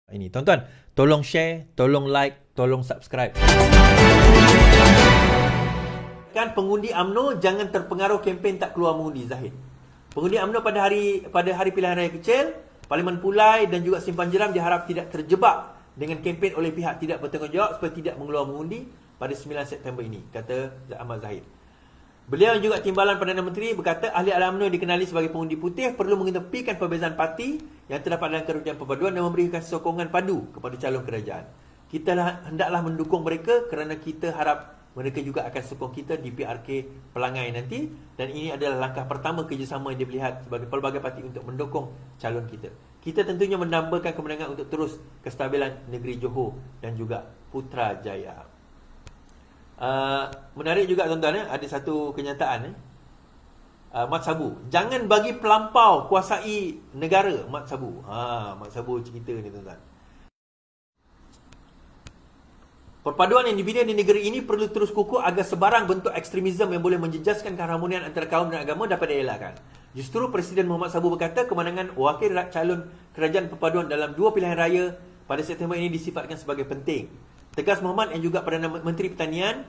Ini tuan-tuan, tolong share, tolong like, tolong subscribe. Kan pengundi UMNO jangan terpengaruh kempen tak keluar mengundi, Zahid. Pengundi UMNO pada hari pilihan raya kecil, Parlimen Pulai dan juga Simpang Jeram diharap tidak terjebak dengan kempen oleh pihak tidak bertanggungjawab supaya tidak mengeluar mengundi pada 9 September ini, kata Ahmad Zahid. Beliau yang juga timbalan Perdana Menteri berkata ahli UMNO dikenali sebagai pengundi putih perlu mengetepikan perbezaan parti yang terdapat dalam kerajaan perpaduan dan memberikan sokongan padu kepada calon kerajaan. Kita hendaklah mendukung mereka kerana kita harap mereka juga akan sokong kita di PRK Pelangai nanti, dan ini adalah langkah pertama kerjasama yang dilihat sebagai pelbagai parti untuk mendukung calon kita. Kita tentunya mendambakan kemenangan untuk terus kestabilan negeri Johor dan juga Putrajaya. Menarik juga tuan-tuan, ada satu kenyataan Mat Sabu, jangan bagi pelampau kuasai negara. Mat Sabu cerita ni tuan-tuan. Perpaduan yang dibina di negeri ini perlu terus kukuh agar sebarang bentuk ekstremisme yang boleh menjejaskan keharmonian antara kaum dan agama dapat dielakkan. Justru Presiden Muhammad Sabu berkata kemenangan wakil calon kerajaan perpaduan dalam dua pilihan raya pada September ini disifatkan sebagai penting. Tegas Muhammad yang juga Perdana Menteri Pertanian,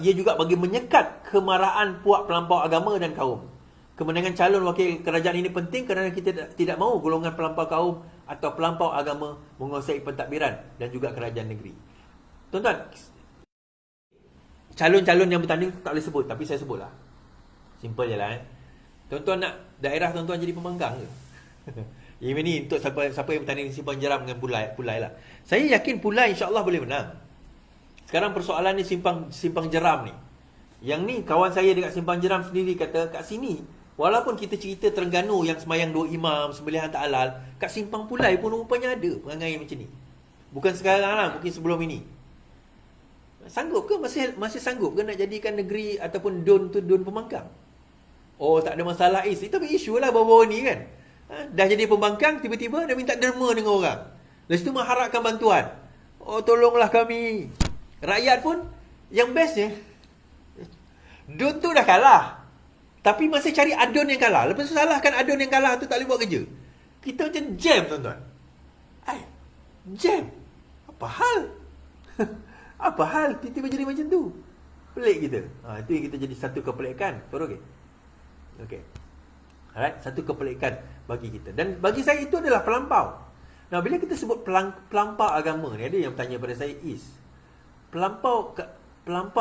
ia juga bagi menyekat kemarahan puak pelampau agama dan kaum. Kemenangan calon wakil kerajaan ini penting kerana kita tidak mahu golongan pelampau kaum atau pelampau agama menguasai pentadbiran dan juga kerajaan negeri. Tuan-tuan, calon-calon yang bertanding tak boleh sebut, tapi saya sebutlah. Simple je lah. Tuan-tuan nak daerah tuan-tuan jadi pembangkang ke? Ini untuk siapa yang bertanding di Simpang Jeram dengan Pulai lah. Saya yakin Pulai insya-Allah boleh menang. Sekarang persoalan ni Simpang Jeram ni. Yang ni kawan saya dekat Simpang Jeram sendiri kata kat sini, walaupun kita cerita Terengganu yang semayang dua imam, sembelihan tak halal, kat Simpang Pulai pun rupanya ada perangai macam ni. Bukan sekarang lah, mungkin sebelum ini. Sanggup ke? Masih sanggup ke nak jadikan negeri ataupun don tu don pembangkang? Oh, tak ada masalah. Tapi isu lah baru-baru ni kan. Dah jadi pembangkang, tiba-tiba dia minta derma dengan orang. Lepas tu mengharapkan bantuan. Oh, tolonglah kami. Rakyat pun, yang bestnya, don tu dah kalah. Tapi masih cari adon yang kalah. Lepas tu salahkan adon yang kalah tu tak boleh buat kerja. Kita macam jam, tuan-tuan. Jam? Apa hal? Apa hal tiba-tiba jadi macam tu? Pelik kita. Itu yang kita jadi satu kepelikan. Okey. Alright, satu kepelikan bagi kita. Dan bagi saya itu adalah pelampau. Nah, bila kita sebut pelampau agama ni, ada yang bertanya pada saya, pelampau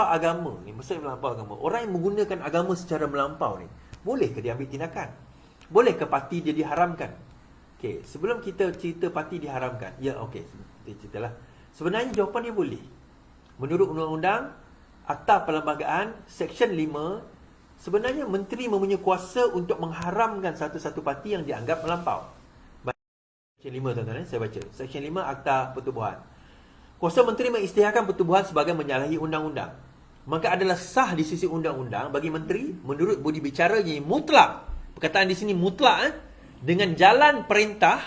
agama ni, maksudnya pelampau agama, orang yang menggunakan agama secara melampau ni, boleh ke dia ambil tindakan? Boleh ke parti dia diharamkan? Okey, sebelum kita cerita parti diharamkan, kita ceritalah. Sebenarnya jawapannya boleh. Menurut Undang-Undang Akta Perlembagaan Seksyen 5, sebenarnya menteri mempunyai kuasa untuk mengharamkan satu-satu parti yang dianggap melampau. Seksyen 5 tuan-tuan, saya baca. Seksyen 5 Akta Pertubuhan. Kuasa menteri mengisytiharkan pertubuhan sebagai menyalahi undang-undang. Maka adalah sah di sisi undang-undang bagi menteri menurut budi bicara yang mutlak. Perkataan di sini mutlak, dengan jalan perintah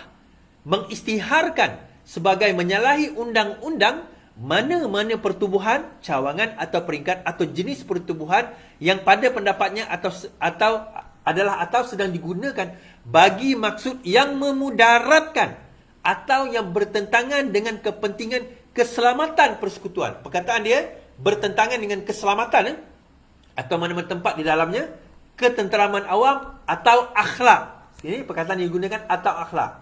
mengisytiharkan sebagai menyalahi undang-undang mana-mana pertubuhan, cawangan atau peringkat atau jenis pertubuhan yang pada pendapatnya atau sedang digunakan bagi maksud yang memudaratkan atau yang bertentangan dengan kepentingan keselamatan persekutuan. Perkataan dia bertentangan dengan keselamatan atau mana-mana tempat di dalamnya, ketenteraman awam atau akhlak. Ini perkataan yang digunakan atau akhlak.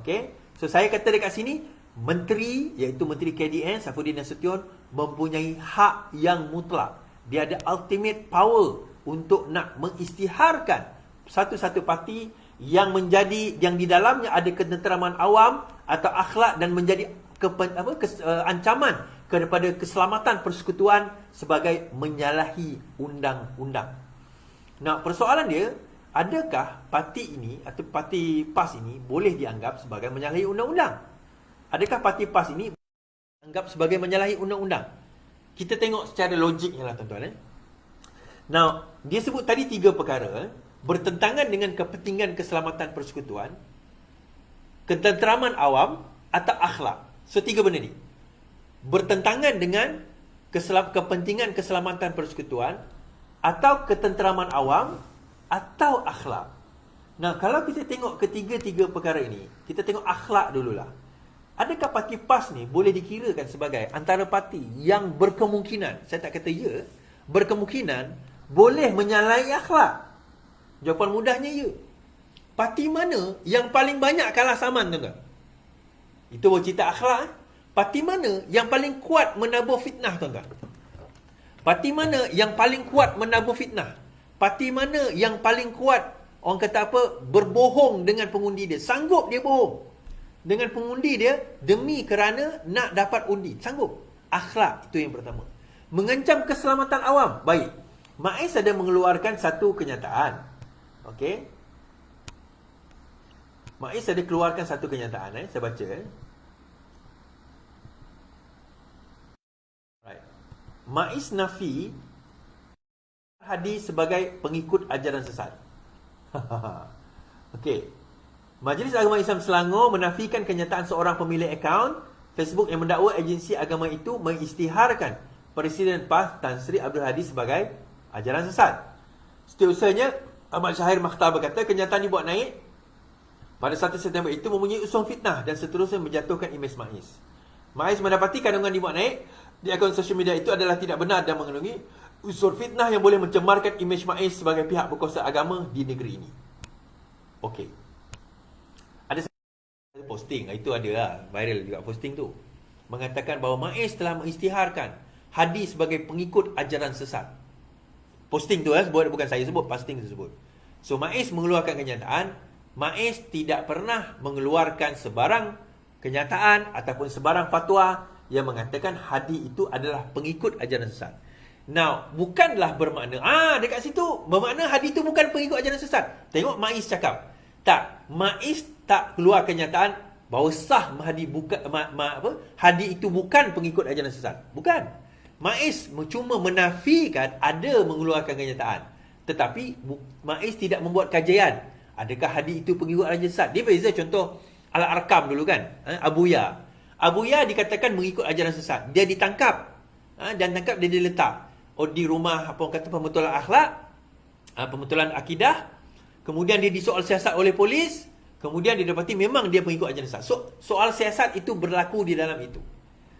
Okey. So saya kata dekat sini, menteri, iaitu Menteri KDN Saifuddin Nasution, mempunyai hak yang mutlak. Dia ada ultimate power untuk nak mengisytiharkan satu-satu parti yang di dalamnya ada ketenteraman awam atau akhlak dan menjadi ancaman kepada keselamatan persekutuan sebagai menyalahi undang-undang. Nah, persoalan dia, adakah parti ini atau parti PAS ini boleh dianggap sebagai menyalahi undang-undang? Adakah parti PAS ini dianggap sebagai menyalahi undang-undang? Kita tengok secara logiknya lah tuan-tuan. Now, dia sebut tadi 3 perkara. Bertentangan dengan kepentingan keselamatan persekutuan, ketenteraman awam atau akhlak. So 3 benda ni. Bertentangan dengan kepentingan keselamatan persekutuan atau ketenteraman awam atau akhlak. Nah, kalau kita tengok ketiga-tiga perkara ini, kita tengok akhlak dululah. Adakah parti PAS ni boleh dikirakan sebagai antara parti yang berkemungkinan, saya tak kata ya, berkemungkinan boleh menyalahi akhlak? Jawapan mudahnya ya. Parti mana yang paling banyak kalah saman, tuan-tuan? Itu baru cerita akhlak. Parti mana yang paling kuat menabur fitnah, tuan-tuan? Parti mana yang paling kuat menabur fitnah? Parti mana yang paling kuat, orang kata apa, berbohong dengan pengundi dia? Sanggup dia bohong dengan pengundi dia demi kerana nak dapat undi. Sanggup. Akhlak, itu yang pertama. Mengancam keselamatan awam. Baik. MAIS ada mengeluarkan satu kenyataan. Okey. MAIS ada keluarkan satu kenyataan. Saya baca. Right. MAIS nafi Hadi sebagai pengikut ajaran sesat. Okey. Majlis Agama Islam Selangor menafikan kenyataan seorang pemilik akaun Facebook yang mendakwa agensi agama itu mengisytiharkan Presiden PAS Tan Sri Abdul Hadi sebagai ajaran sesat. Setiausaha Ahmad Syahir Makhtar berkata kenyataan dibuat naik pada 1 September itu mempunyai unsur fitnah dan seterusnya menjatuhkan imej MAIS. MAIS mendapati kandungan dibuat naik di akaun sosial media itu adalah tidak benar dan mengandungi unsur fitnah yang boleh mencemarkan imej MAIS sebagai pihak berkuasa agama di negeri ini. Okey. Posting, itu ada lah, viral juga posting tu, mengatakan bahawa MAIS telah mengisytiharkan Hadi sebagai pengikut ajaran sesat. Posting tu bukan saya sebut, posting tersebut. So MAIS mengeluarkan kenyataan, MAIS tidak pernah mengeluarkan sebarang kenyataan ataupun sebarang fatwa yang mengatakan Hadi itu adalah pengikut ajaran sesat. Now, bukanlah bermakna dekat situ bermakna Hadi itu bukan pengikut ajaran sesat. Tengok MAIS cakap. Tak, MAIS tak keluar kenyataan bahawa sah Hadi itu bukan pengikut ajaran sesat. Bukan. MAIS cuma menafikan ada mengeluarkan kenyataan. Tetapi MAIS tidak membuat kajian. Adakah Hadi itu pengikut ajaran sesat? Dia beza contoh Al-Arkam dulu kan. Abuya. Abuya dikatakan mengikut ajaran sesat. Dia ditangkap. Dan tangkap dia diletak di rumah pembetulan akhlak, pembetulan akidah. Kemudian dia disoal siasat oleh polis. Kemudian didapati memang dia pengikut ajaran sesat. So, soal siasat itu berlaku di dalam itu.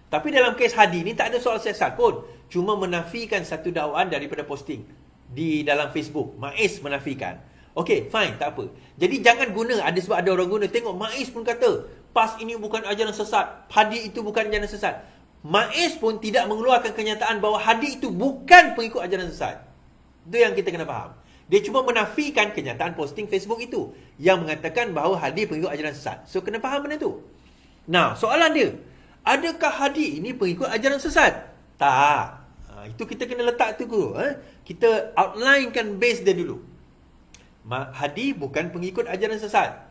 Tapi dalam kes Hadi ni tak ada soal siasat pun. Cuma menafikan satu dakwaan daripada posting di dalam Facebook. MAIS menafikan. Okey, fine, tak apa. Jadi jangan guna, ada sebab ada orang guna. Tengok, MAIS pun kata, PAS ini bukan ajaran sesat. Hadi itu bukan ajaran sesat. MAIS pun tidak mengeluarkan kenyataan bahawa Hadi itu bukan pengikut ajaran sesat. Itu yang kita kena faham. Dia cuma menafikan kenyataan posting Facebook itu yang mengatakan bahawa Hadi pengikut ajaran sesat. So, kena faham benda tu. Nah, soalan dia, adakah Hadi ini pengikut ajaran sesat? Tak. Itu kita kena letak tu dulu. Kita outlinekan base dia dulu. Hadi bukan pengikut ajaran sesat.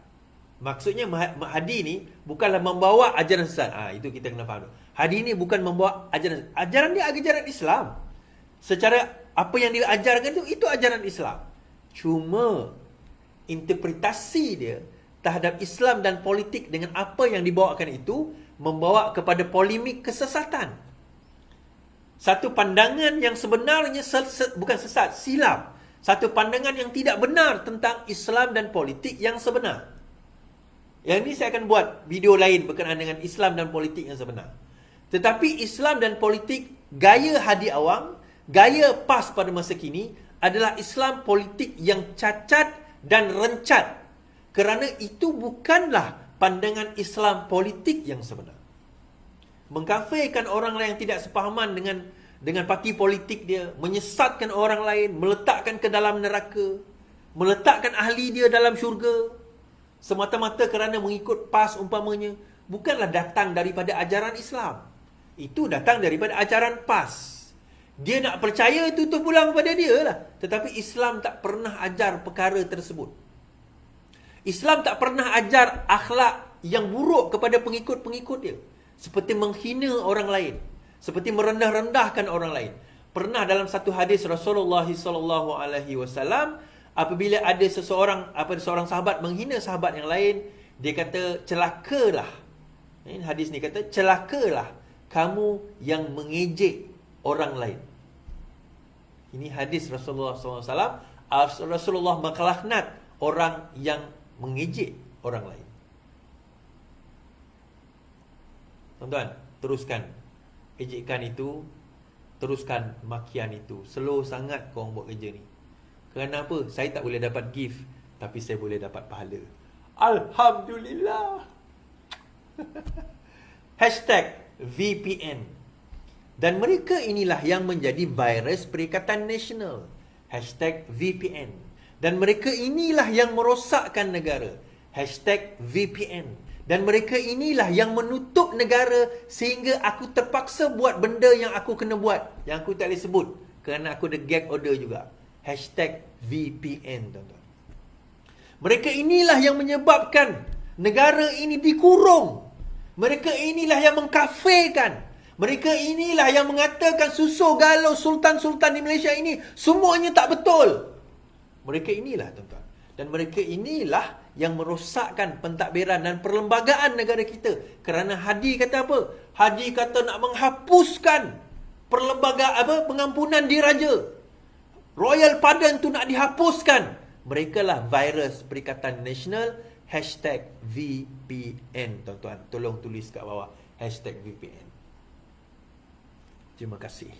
Maksudnya Hadi ni bukanlah membawa ajaran sesat. Itu kita kena faham. Hadi ni bukan membawa ajaran. Ajaran dia ajaran Islam. Secara apa yang dia ajarkan itu ajaran Islam. Cuma interpretasi dia terhadap Islam dan politik dengan apa yang dibawakan itu membawa kepada polemik kesesatan. Satu pandangan yang sebenarnya bukan sesat, silap. Satu pandangan yang tidak benar tentang Islam dan politik yang sebenar. Yang ini saya akan buat video lain berkenaan dengan Islam dan politik yang sebenar. Tetapi Islam dan politik gaya Hadi Awang, gaya PAS pada masa kini adalah Islam politik yang cacat dan rencat. Kerana itu bukanlah pandangan Islam politik yang sebenar. Mengkafirkan orang lain yang tidak sepahaman dengan parti politik dia, menyesatkan orang lain, meletakkan ke dalam neraka, meletakkan ahli dia dalam syurga, semata-mata kerana mengikut PAS umpamanya, bukanlah datang daripada ajaran Islam. Itu datang daripada ajaran PAS. Dia nak percaya itu pulang kepada dia lah. Tetapi Islam tak pernah ajar perkara tersebut. Islam tak pernah ajar akhlak yang buruk kepada pengikut-pengikut dia. Seperti menghina orang lain. Seperti merendah-rendahkan orang lain. Pernah dalam satu hadis Rasulullah SAW, apabila ada seorang sahabat menghina sahabat yang lain, dia kata, celakalah. Hadis ni kata, celakalah kamu yang mengejek orang lain. Ini hadis Rasulullah SAW. Rasulullah melaknat orang yang mengejek orang lain. Tuan-tuan, teruskan ejekan itu, teruskan makian itu. Slow sangat korang buat kerja ni. Kerana apa? Saya tak boleh dapat gift, tapi saya boleh dapat pahala. Alhamdulillah. #VPN. Dan mereka inilah yang menjadi virus Perikatan Nasional. #VPN. Dan mereka inilah yang merosakkan negara. #VPN. Dan mereka inilah yang menutup negara sehingga aku terpaksa buat benda yang aku kena buat, yang aku tak boleh sebut kerana aku ada gag order juga. #VPN, tuan-tuan. Mereka inilah yang menyebabkan negara ini dikurung. Mereka inilah yang mengkafirkan. Mereka inilah yang mengatakan susuh galau sultan-sultan di Malaysia ini semuanya tak betul. Mereka inilah, tuan-tuan. Dan mereka inilah yang merosakkan pentadbiran dan perlembagaan negara kita. Kerana Hadi kata apa? Hadi kata nak menghapuskan pengampunan diraja. Royal Pardon tu nak dihapuskan. Mereka lah virus Perikatan Nasional. #VPN, tuan-tuan. Tolong tulis kat bawah #VPN. Terima kasih.